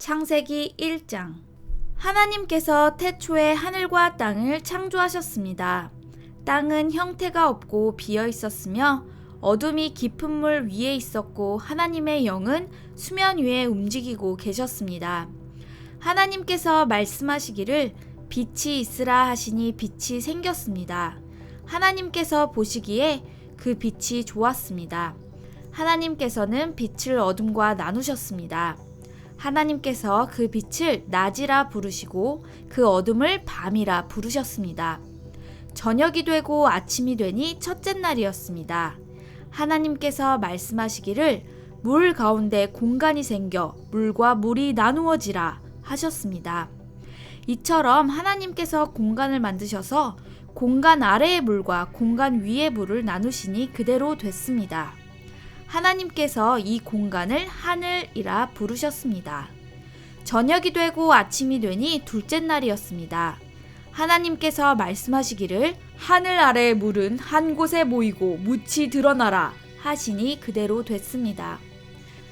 창세기 1장. 하나님께서 태초에 하늘과 땅을 창조하셨습니다. 땅은 형태가 없고 비어 있었으며 어둠이 깊은 물 위에 있었고 하나님의 영은 수면 위에 움직이고 계셨습니다. 하나님께서 말씀하시기를 빛이 있으라 하시니 빛이 생겼습니다. 하나님께서 보시기에 그 빛이 좋았습니다. 하나님께서는 빛을 어둠과 나누셨습니다. 하나님께서 그 빛을 낮이라 부르시고 그 어둠을 밤이라 부르셨습니다. 저녁이 되고 아침이 되니 첫째 날이었습니다. 하나님께서 말씀하시기를 물 가운데 공간이 생겨 물과 물이 나누어지라 하셨습니다. 이처럼 하나님께서 공간을 만드셔서 공간 아래의 물과 공간 위의 물을 나누시니 그대로 됐습니다. 하나님께서 이 공간을 하늘이라 부르셨습니다. 저녁이 되고 아침이 되니 둘째 날이었습니다. 하나님께서 말씀하시기를 하늘 아래의 물은 한 곳에 모이고 뭇이 드러나라 하시니 그대로 됐습니다.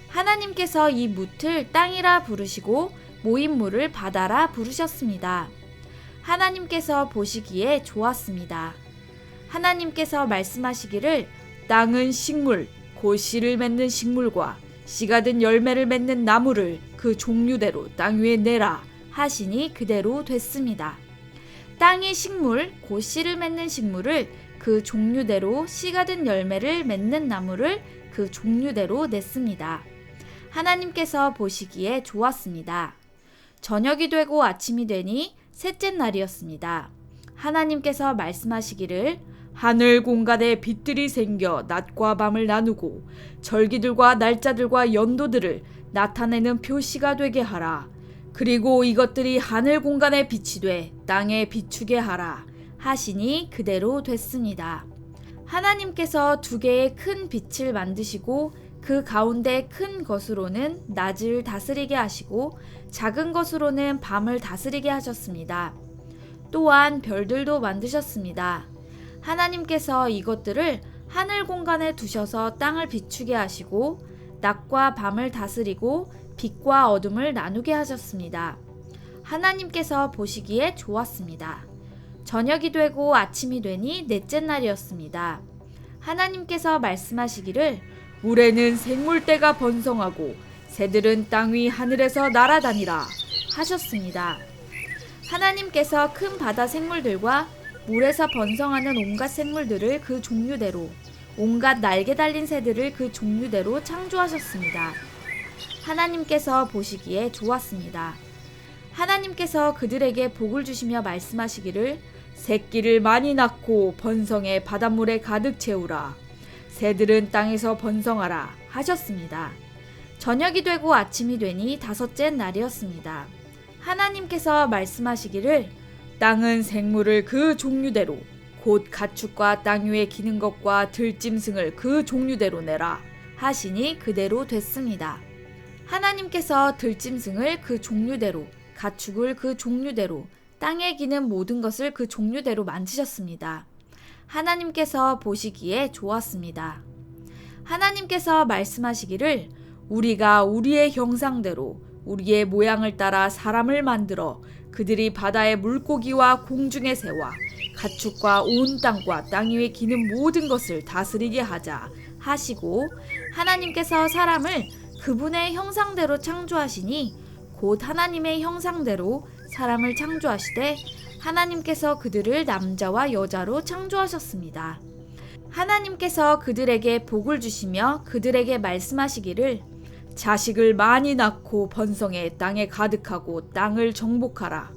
하나님께서 이 뭇을 땅이라 부르시고 모인 물을 바다라 부르셨습니다. 하나님께서 보시기에 좋았습니다. 하나님께서 말씀하시기를 땅은 식물 곧 씨를 맺는 식물과 씨가 든 열매를 맺는 나무를 그 종류대로 땅 위에 내라 하시니 그대로 됐습니다. 땅이 식물 곧 씨를 맺는 식물을 그 종류대로 씨가 든 열매를 맺는 나무를 그 종류대로 냈습니다. 하나님께서 보시기에 좋았습니다. 저녁이 되고 아침이 되니 셋째 날이었습니다. 하나님께서 말씀하시기를 하늘 공간에 빛들이 생겨 낮과 밤을 나누고 절기들과 날짜들과 연도들을 나타내는 표시가 되게 하라. 그리고 이것들이 하늘 공간에 빛이 돼 땅에 비추게 하라 하시니 그대로 됐습니다. 하나님께서 두 개의 큰 빛을 만드시고 그 가운데 큰 것으로는 낮을 다스리게 하시고 작은 것으로는 밤을 다스리게 하셨습니다. 또한 별들도 만드셨습니다. 하나님께서 이것들을 하늘 공간에 두셔서 땅을 비추게 하시고 낮과 밤을 다스리고 빛과 어둠을 나누게 하셨습니다. 하나님께서 보시기에 좋았습니다. 저녁이 되고 아침이 되니 넷째 날이었습니다. 하나님께서 말씀하시기를 물에는 생물떼가 번성하고 새들은 땅 위 하늘에서 날아다니라 하셨습니다. 하나님께서 큰 바다 생물들과 물에서 번성하는 온갖 생물들을 그 종류대로 온갖 날개 달린 새들을 그 종류대로 창조하셨습니다. 하나님께서 보시기에 좋았습니다. 하나님께서 그들에게 복을 주시며 말씀하시기를 새끼를 많이 낳고 번성해 바닷물에 가득 채우라. 새들은 땅에서 번성하라 하셨습니다. 저녁이 되고 아침이 되니 다섯째 날이었습니다. 하나님께서 말씀하시기를 땅은 생물을 그 종류대로 곧 가축과 땅 위에 기는 것과 들짐승을 그 종류대로 내라 하시니 그대로 됐습니다. 하나님께서 들짐승을 그 종류대로 가축을 그 종류대로 땅에 기는 모든 것을 그 종류대로 만드셨습니다. 하나님께서 보시기에 좋았습니다. 하나님께서 말씀하시기를 우리가 우리의 형상대로 우리의 모양을 따라 사람을 만들어 그들이 바다의 물고기와 공중의 새와 가축과 온 땅과 땅 위에 기는 모든 것을 다스리게 하자 하시고 하나님께서 사람을 그분의 형상대로 창조하시니 곧 하나님의 형상대로 사람을 창조하시되 하나님께서 그들을 남자와 여자로 창조하셨습니다. 하나님께서 그들에게 복을 주시며 그들에게 말씀하시기를 자식을 많이 낳고 번성해 땅에 가득하고 땅을 정복하라.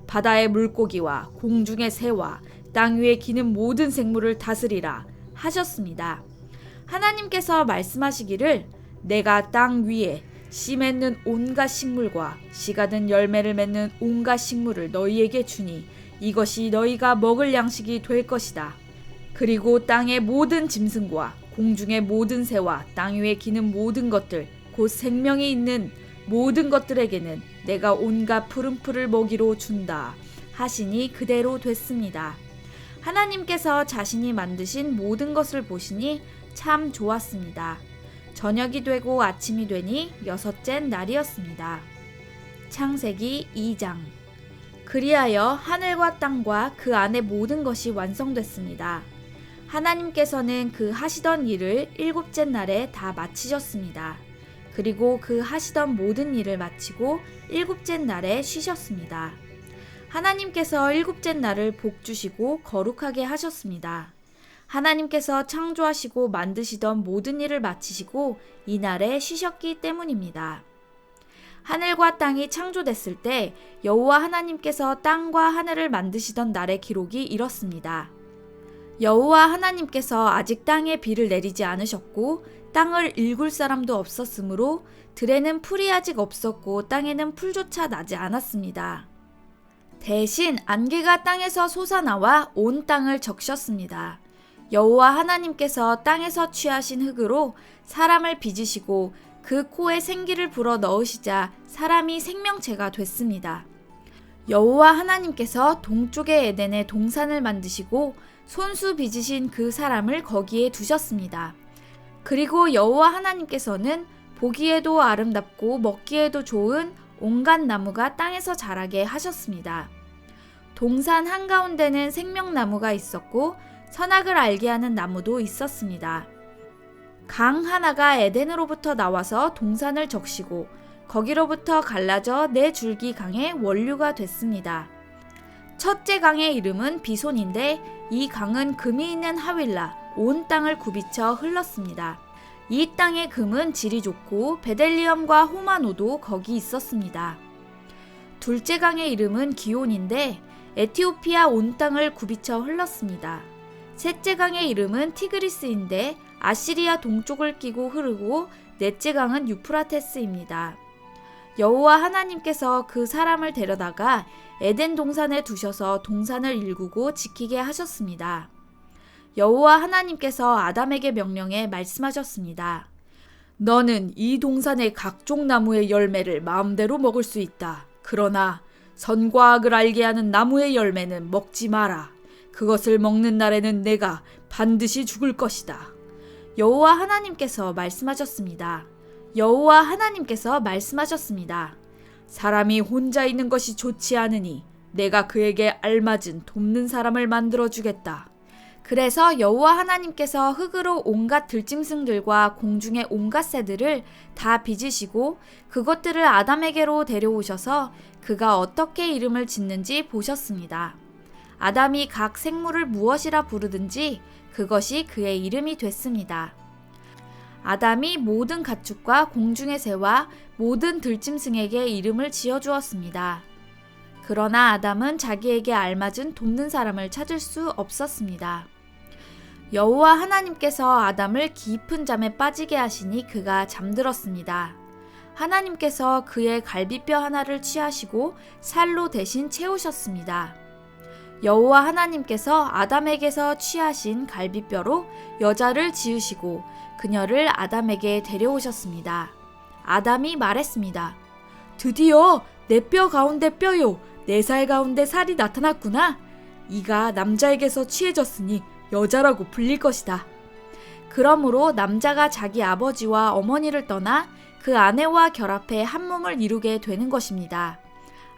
바다의 물고기와 공중의 새와 땅 위에 기는 모든 생물을 다스리라 하셨습니다. 하나님께서 말씀하시기를 내가 땅 위에 씨 맺는 온갖 식물과 씨가 든 열매를 맺는 온갖 식물을 너희에게 주니 이것이 너희가 먹을 양식이 될 것이다. 그리고 땅의 모든 짐승과 공중의 모든 새와 땅 위에 기는 모든 것들 곧 생명이 있는 모든 것들에게는 내가 온갖 푸른 풀을 먹이로 준다 하시니 그대로 됐습니다. 하나님께서 자신이 만드신 모든 것을 보시니 참 좋았습니다. 저녁이 되고 아침이 되니 여섯째 날이었습니다. 창세기 2장. 그리하여 하늘과 땅과 그 안의 모든 것이 완성됐습니다. 하나님께서는 그 하시던 일을 일곱째 날에 다 마치셨습니다. 그리고 그 하시던 모든 일을 마치고 일곱째 날에 쉬셨습니다. 하나님께서 일곱째 날을 복주시고 거룩하게 하셨습니다. 하나님께서 창조하시고 만드시던 모든 일을 마치시고 이 날에 쉬셨기 때문입니다. 하늘과 땅이 창조됐을 때 여호와 하나님께서 땅과 하늘을 만드시던 날의 기록이 이렇습니다. 여호와 하나님께서 아직 땅에 비를 내리지 않으셨고 땅을 일굴 사람도 없었으므로 들에는 풀이 아직 없었고 땅에는 풀조차 나지 않았습니다. 대신 안개가 땅에서 솟아나와 온 땅을 적셨습니다. 여호와 하나님께서 땅에서 취하신 흙으로 사람을 빚으시고 그 코에 생기를 불어 넣으시자 사람이 생명체가 됐습니다. 여호와 하나님께서 동쪽의 에덴에 동산을 만드시고 손수 빚으신 그 사람을 거기에 두셨습니다. 그리고 여호와 하나님께서는 보기에도 아름답고 먹기에도 좋은 온갖 나무가 땅에서 자라게 하셨습니다. 동산 한가운데는 생명나무가 있었고 선악을 알게 하는 나무도 있었습니다. 강 하나가 에덴으로부터 나와서 동산을 적시고 거기로부터 갈라져 네 줄기 강의 원류가 됐습니다. 첫째 강의 이름은 비손인데 이 강은 금이 있는 하윌라 온 땅을 굽이쳐 흘렀습니다. 이 땅의 금은 질이 좋고 베델리엄과 호마노도 거기 있었습니다. 둘째 강의 이름은 기온인데 에티오피아 온 땅을 굽이쳐 흘렀습니다. 셋째 강의 이름은 티그리스인데 아시리아 동쪽을 끼고 흐르고 넷째 강은 유프라테스입니다. 여호와 하나님께서 그 사람을 데려다가 에덴 동산에 두셔서 동산을 일구고 지키게 하셨습니다. 여호와 하나님께서 아담에게 명령해 말씀하셨습니다. 너는 이 동산의 각종 나무의 열매를 마음대로 먹을 수 있다. 그러나 선과 악을 알게 하는 나무의 열매는 먹지 마라. 그것을 먹는 날에는 내가 반드시 죽을 것이다. 여호와 하나님께서 말씀하셨습니다. 여호와 하나님께서 말씀하셨습니다. 사람이 혼자 있는 것이 좋지 않으니 내가 그에게 알맞은 돕는 사람을 만들어 주겠다. 그래서 여호와 하나님께서 흙으로 온갖 들짐승들과 공중의 온갖 새들을 다 빚으시고 그것들을 아담에게로 데려오셔서 그가 어떻게 이름을 짓는지 보셨습니다. 아담이 각 생물을 무엇이라 부르든지 그것이 그의 이름이 됐습니다. 아담이 모든 가축과 공중의 새와 모든 들짐승에게 이름을 지어주었습니다. 그러나 아담은 자기에게 알맞은 돕는 사람을 찾을 수 없었습니다. 여호와 하나님께서 아담을 깊은 잠에 빠지게 하시니 그가 잠들었습니다. 하나님께서 그의 갈비뼈 하나를 취하시고 살로 대신 채우셨습니다. 여호와 하나님께서 아담에게서 취하신 갈비뼈로 여자를 지으시고 그녀를 아담에게 데려오셨습니다. 아담이 말했습니다. 드디어 내 뼈 가운데 뼈요, 내 살 가운데 살이 나타났구나. 이가 남자에게서 취해졌으니 여자라고 불릴 것이다. 그러므로 남자가 자기 아버지와 어머니를 떠나 그 아내와 결합해 한 몸을 이루게 되는 것입니다.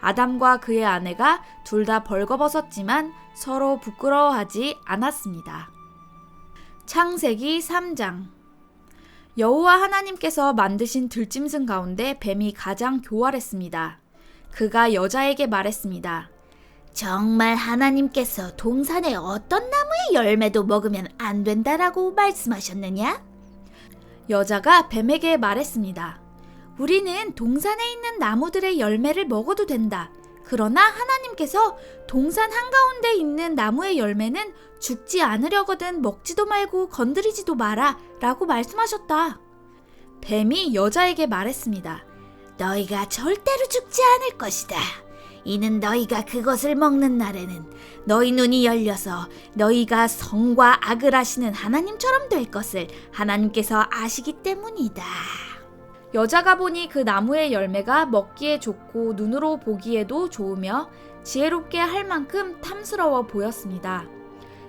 아담과 그의 아내가 둘 다 벌거벗었지만 서로 부끄러워하지 않았습니다. 창세기 3장. 여호와 하나님께서 만드신 들짐승 가운데 뱀이 가장 교활했습니다. 그가 여자에게 말했습니다. 정말 하나님께서 동산의 어떤 나무의 열매도 먹으면 안 된다라고 말씀하셨느냐? 여자가 뱀에게 말했습니다. 우리는 동산에 있는 나무들의 열매를 먹어도 된다. 그러나 하나님께서 동산 한가운데 있는 나무의 열매는 죽지 않으려거든 먹지도 말고 건드리지도 마라 라고 말씀하셨다. 뱀이 여자에게 말했습니다. 너희가 절대로 죽지 않을 것이다. 이는 너희가 그것을 먹는 날에는 너희 눈이 열려서 너희가 성과 악을 아시는 하나님처럼 될 것을 하나님께서 아시기 때문이다. 여자가 보니 그 나무의 열매가 먹기에 좋고 눈으로 보기에도 좋으며 지혜롭게 할 만큼 탐스러워 보였습니다.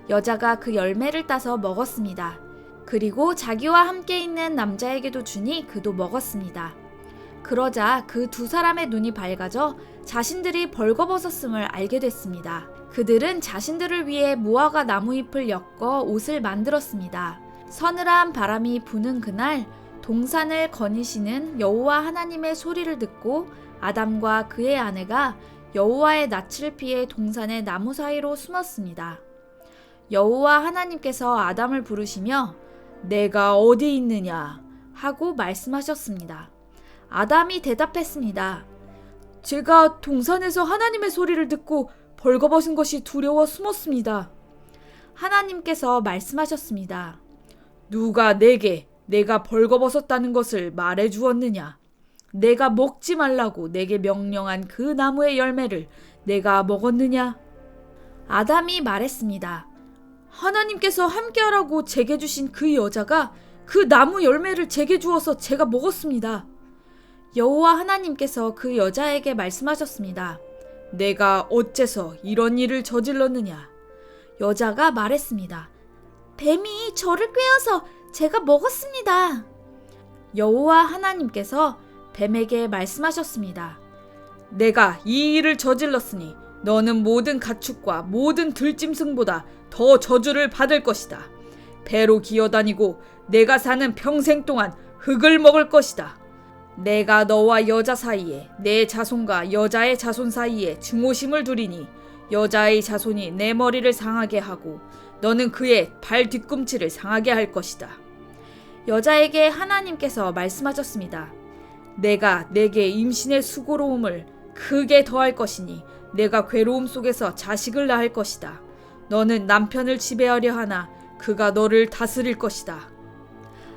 여자가 그 열매를 따서 먹었습니다. 그리고 자기와 함께 있는 남자에게도 주니 그도 먹었습니다. 그러자 그 두 사람의 눈이 밝아져 자신들이 벌거벗었음을 알게 됐습니다. 그들은 자신들을 위해 무화과 나무잎을 엮어 옷을 만들었습니다. 서늘한 바람이 부는 그날, 동산을 거니시는 여호와 하나님의 소리를 듣고 아담과 그의 아내가 여호와의 낯을 피해 동산의 나무 사이로 숨었습니다. 여호와 하나님께서 아담을 부르시며 내가 어디 있느냐 하고 말씀하셨습니다. 아담이 대답했습니다. 제가 동산에서 하나님의 소리를 듣고 벌거벗은 것이 두려워 숨었습니다. 하나님께서 말씀하셨습니다. 누가 내게 내가 벌거벗었다는 것을 말해 주었느냐? 내가 먹지 말라고 내게 명령한 그 나무의 열매를 내가 먹었느냐? 아담이 말했습니다. 하나님께서 함께하라고 제게 주신 그 여자가 그 나무 열매를 제게 주어서 제가 먹었습니다. 여호와 하나님께서 그 여자에게 말씀하셨습니다. 내가 어째서 이런 일을 저질렀느냐? 여자가 말했습니다. 뱀이 저를 꿰어서 제가 먹었습니다. 여호와 하나님께서 뱀에게 말씀하셨습니다. 내가 이 일을 저질렀으니 너는 모든 가축과 모든 들짐승보다 더 저주를 받을 것이다. 배로 기어다니고 내가 사는 평생 동안 흙을 먹을 것이다. 내가 너와 여자 사이에 내 자손과 여자의 자손 사이에 증오심을 두리니 여자의 자손이 내 머리를 상하게 하고 너는 그의 발 뒤꿈치를 상하게 할 것이다. 여자에게 하나님께서 말씀하셨습니다. 내가 내게 임신의 수고로움을 크게 더할 것이니 내가 괴로움 속에서 자식을 낳을 것이다. 너는 남편을 지배하려 하나 그가 너를 다스릴 것이다.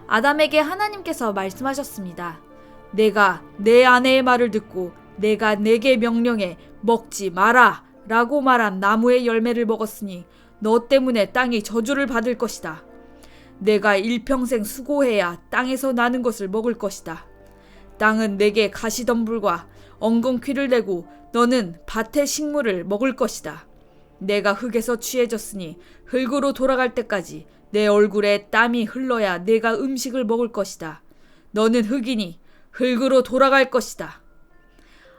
아담에게 하나님께서 말씀하셨습니다. 내가 내 아내의 말을 듣고 내가 내게 명령해 먹지 마라 라고 말한 나무의 열매를 먹었으니 너 때문에 땅이 저주를 받을 것이다. 내가 일평생 수고해야 땅에서 나는 것을 먹을 것이다. 땅은 내게 가시덤불과 엉겅퀴를 내고 너는 밭의 식물을 먹을 것이다. 내가 흙에서 취해졌으니 흙으로 돌아갈 때까지 내 얼굴에 땀이 흘러야 내가 음식을 먹을 것이다. 너는 흙이니 흙으로 돌아갈 것이다.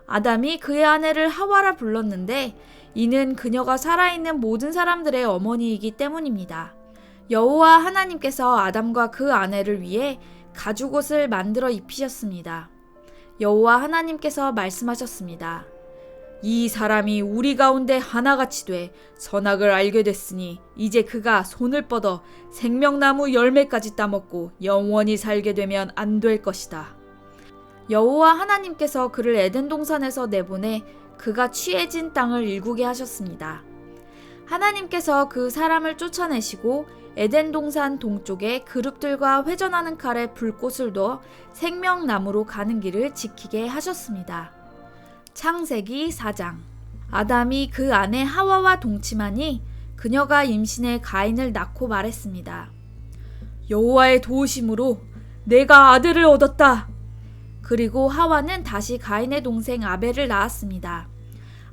아담이 그의 아내를 하와라 불렀는데 이는 그녀가 살아있는 모든 사람들의 어머니이기 때문입니다. 여호와 하나님께서 아담과 그 아내를 위해 가죽옷을 만들어 입히셨습니다. 여호와 하나님께서 말씀하셨습니다. 이 사람이 우리 가운데 하나같이 돼 선악을 알게 됐으니 이제 그가 손을 뻗어 생명나무 열매까지 따먹고 영원히 살게 되면 안 될 것이다. 여호와 하나님께서 그를 에덴 동산에서 내보내 그가 취해진 땅을 일구게 하셨습니다. 하나님께서 그 사람을 쫓아내시고 에덴 동산 동쪽에 그룹들과 회전하는 칼에 불꽃을 둬 생명나무로 가는 길을 지키게 하셨습니다. 창세기 4장. 아담이 그 아내 하와와 동침하니 그녀가 임신해 가인을 낳고 말했습니다. 여호와의 도우심으로 내가 아들을 얻었다. 그리고 하와는 다시 가인의 동생 아벨을 낳았습니다.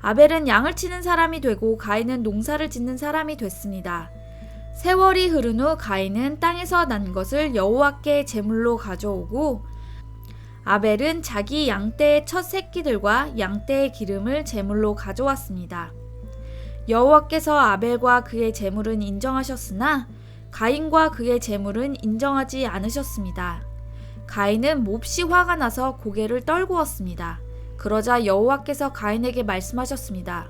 아벨은 양을 치는 사람이 되고 가인은 농사를 짓는 사람이 됐습니다. 세월이 흐른 후 가인은 땅에서 난 것을 여호와께 제물로 가져오고 아벨은 자기 양떼의 첫 새끼들과 양떼의 기름을 제물로 가져왔습니다. 여호와께서 아벨과 그의 제물은 인정하셨으나 가인과 그의 제물은 인정하지 않으셨습니다. 가인은 몹시 화가 나서 고개를 떨구었습니다. 그러자 여호와께서 가인에게 말씀하셨습니다.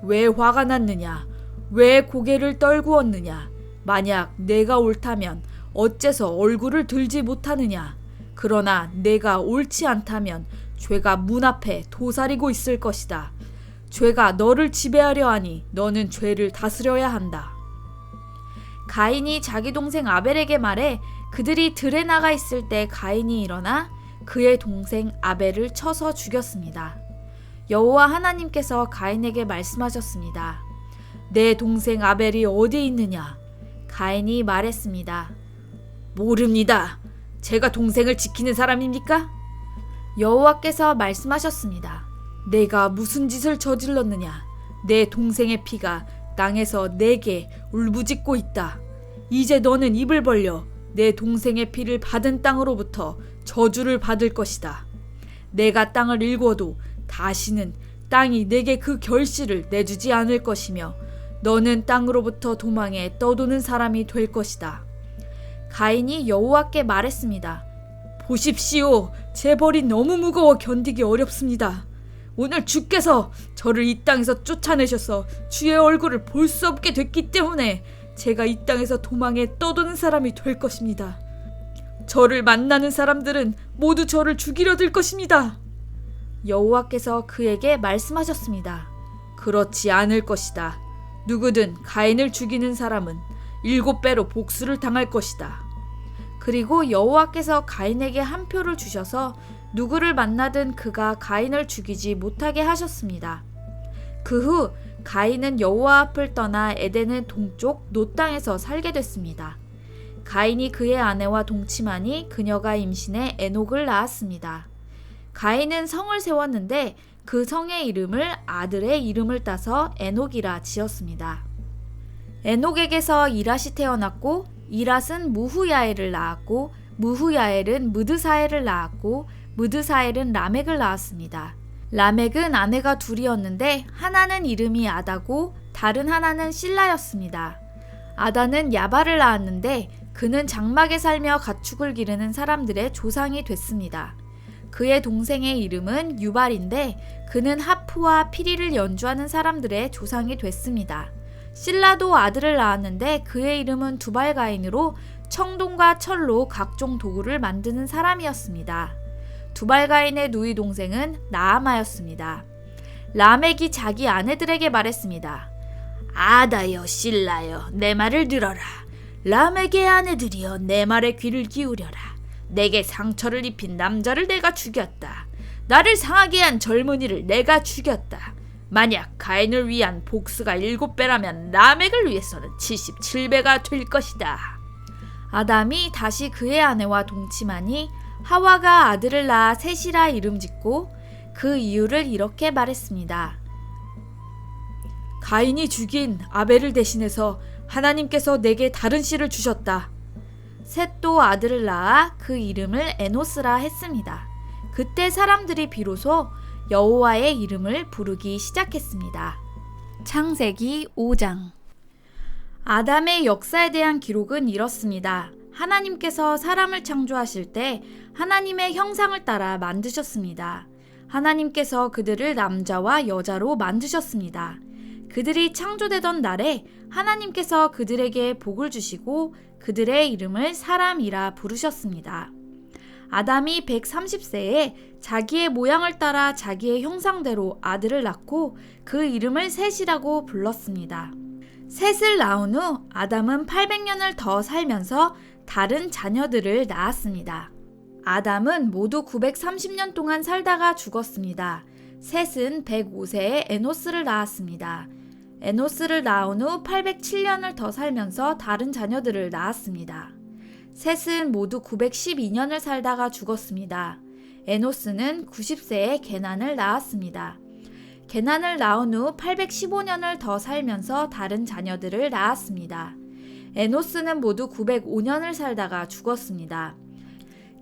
왜 화가 났느냐? 왜 고개를 떨구었느냐? 만약 내가 옳다면 어째서 얼굴을 들지 못하느냐? 그러나 내가 옳지 않다면 죄가 문 앞에 도사리고 있을 것이다. 죄가 너를 지배하려 하니 너는 죄를 다스려야 한다. 가인이 자기 동생 아벨에게 말해 그들이 들에 나가 있을 때 가인이 일어나 그의 동생 아벨을 쳐서 죽였습니다. 여호와 하나님께서 가인에게 말씀하셨습니다. 내 동생 아벨이 어디 있느냐? 가인이 말했습니다. 모릅니다. 제가 동생을 지키는 사람입니까? 여호와께서 말씀하셨습니다. 내가 무슨 짓을 저질렀느냐? 내 동생의 피가 땅에서 내게 울부짖고 있다. 이제 너는 입을 벌려 내 동생의 피를 받은 땅으로부터 저주를 받을 것이다. 내가 땅을 일궈도 다시는 땅이 내게 그 결실을 내주지 않을 것이며 너는 땅으로부터 도망해 떠도는 사람이 될 것이다. 가인이 여호와께 말했습니다. 보십시오. 제 벌이 너무 무거워 견디기 어렵습니다. 오늘 주께서 저를 이 땅에서 쫓아내셔서 주의 얼굴을 볼 수 없게 됐기 때문에 제가 이 땅에서 도망해 떠도는 사람이 될 것입니다. 저를 만나는 사람들은 모두 저를 죽이려 들 것입니다. 여호와께서 그에게 말씀하셨습니다. 그렇지 않을 것이다. 누구든 가인을 죽이는 사람은 7배로 복수를 당할 것이다. 그리고 여호와께서 가인에게 한 표를 주셔서 누구를 만나든 그가 가인을 죽이지 못하게 하셨습니다. 그 후 가인은 여호와 앞을 떠나 에덴의 동쪽 노 땅에서 살게 됐습니다. 가인이 그의 아내와 동침하니 그녀가 임신해 에녹을 낳았습니다. 가인은 성을 세웠는데 그 성의 이름을 아들의 이름을 따서 에녹이라 지었습니다. 에녹에게서 이랏이 태어났고 이랏은 무후야엘을 낳았고 무후야엘은 무드사엘을 낳았고 무드사엘은 라멕을 낳았습니다. 라멕은 아내가 둘이었는데 하나는 이름이 아다고 다른 하나는 실라였습니다. 아다는 야발을 낳았는데 그는 장막에 살며 가축을 기르는 사람들의 조상이 됐습니다. 그의 동생의 이름은 유발인데 그는 하프와 피리를 연주하는 사람들의 조상이 됐습니다. 실라도 아들을 낳았는데 그의 이름은 두발가인으로 청동과 철로 각종 도구를 만드는 사람이었습니다. 두발가인의 누이 동생은 나아마였습니다. 라멕이 자기 아내들에게 말했습니다. 아다여 실라여 내 말을 들어라. 라멕의 아내들이여 내 말에 귀를 기울여라. 내게 상처를 입힌 남자를 내가 죽였다. 나를 상하게 한 젊은이를 내가 죽였다. 만약 가인을 위한 복수가 7배라면 라멕을 위해서는 77배가 될 것이다. 아담이 다시 그의 아내와 동침하니 하와가 아들을 낳아 셋이라 이름 짓고 그 이유를 이렇게 말했습니다. 가인이 죽인 아벨을 대신해서 하나님께서 내게 다른 씨를 주셨다. 셋도 아들을 낳아 그 이름을 에노스라 했습니다. 그때 사람들이 비로소 여호와의 이름을 부르기 시작했습니다. 창세기 5장. 아담의 역사에 대한 기록은 이렇습니다. 하나님께서 사람을 창조하실 때 하나님의 형상을 따라 만드셨습니다. 하나님께서 그들을 남자와 여자로 만드셨습니다. 그들이 창조되던 날에 하나님께서 그들에게 복을 주시고 그들의 이름을 사람이라 부르셨습니다. 아담이 130세에 자기의 모양을 따라 자기의 형상대로 아들을 낳고 그 이름을 셋이라고 불렀습니다. 셋을 낳은 후 아담은 800년을 더 살면서 다른 자녀들을 낳았습니다. 아담은 모두 930년 동안 살다가 죽었습니다. 셋은 105세에 에노스를 낳았습니다. 에노스를 낳은 후 807년을 더 살면서 다른 자녀들을 낳았습니다. 셋은 모두 912년을 살다가 죽었습니다. 에노스는 90세에 게난을 낳았습니다. 게난을 낳은 후 815년을 더 살면서 다른 자녀들을 낳았습니다. 에노스는 모두 905년을 살다가 죽었습니다.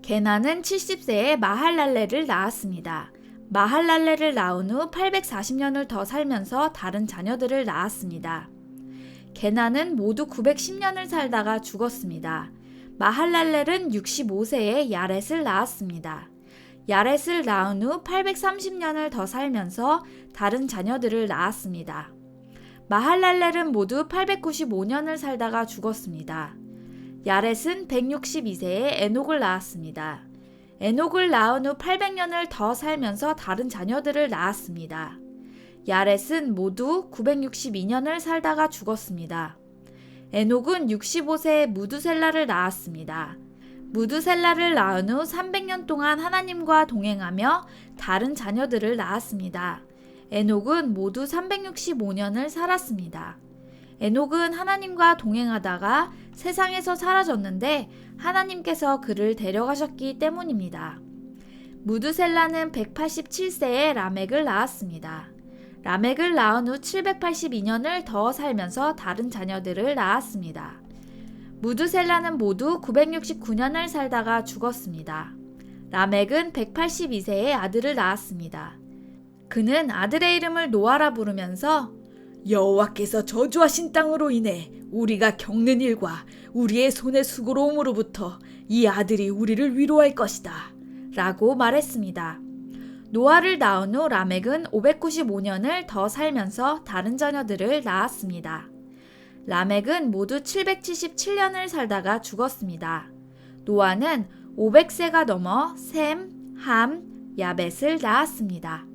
게난은 70세에 마할랄레를 낳았습니다. 마할랄레를 낳은 후 840년을 더 살면서 다른 자녀들을 낳았습니다. 게난은 모두 910년을 살다가 죽었습니다. 마할랄렐은 65세에 야렛을 낳았습니다. 야렛을 낳은 후 830년을 더 살면서 다른 자녀들을 낳았습니다. 마할랄렐은 모두 895년을 살다가 죽었습니다. 야렛은 162세에 에녹을 낳았습니다. 에녹을 낳은 후 800년을 더 살면서 다른 자녀들을 낳았습니다. 야렛은 모두 962년을 살다가 죽었습니다. 에녹은 65세에 무두셀라를 낳았습니다. 무두셀라를 낳은 후 300년 동안 하나님과 동행하며 다른 자녀들을 낳았습니다. 에녹은 모두 365년을 살았습니다. 에녹은 하나님과 동행하다가 세상에서 사라졌는데 하나님께서 그를 데려가셨기 때문입니다. 무두셀라는 187세에 라멕을 낳았습니다. 라멕을 낳은 후 782년을 더 살면서 다른 자녀들을 낳았습니다. 무두셀라는 모두 969년을 살다가 죽었습니다. 라멕은 182세의 아들을 낳았습니다. 그는 아들의 이름을 노아라 부르면서 여호와께서 저주하신 땅으로 인해 우리가 겪는 일과 우리의 손의 수고로움으로부터 이 아들이 우리를 위로할 것이다 라고 말했습니다. 노아를 낳은 후 라멕은 595년을 더 살면서 다른 자녀들을 낳았습니다. 라멕은 모두 777년을 살다가 죽었습니다. 노아는 500세가 넘어 셈, 함, 야벳을 낳았습니다.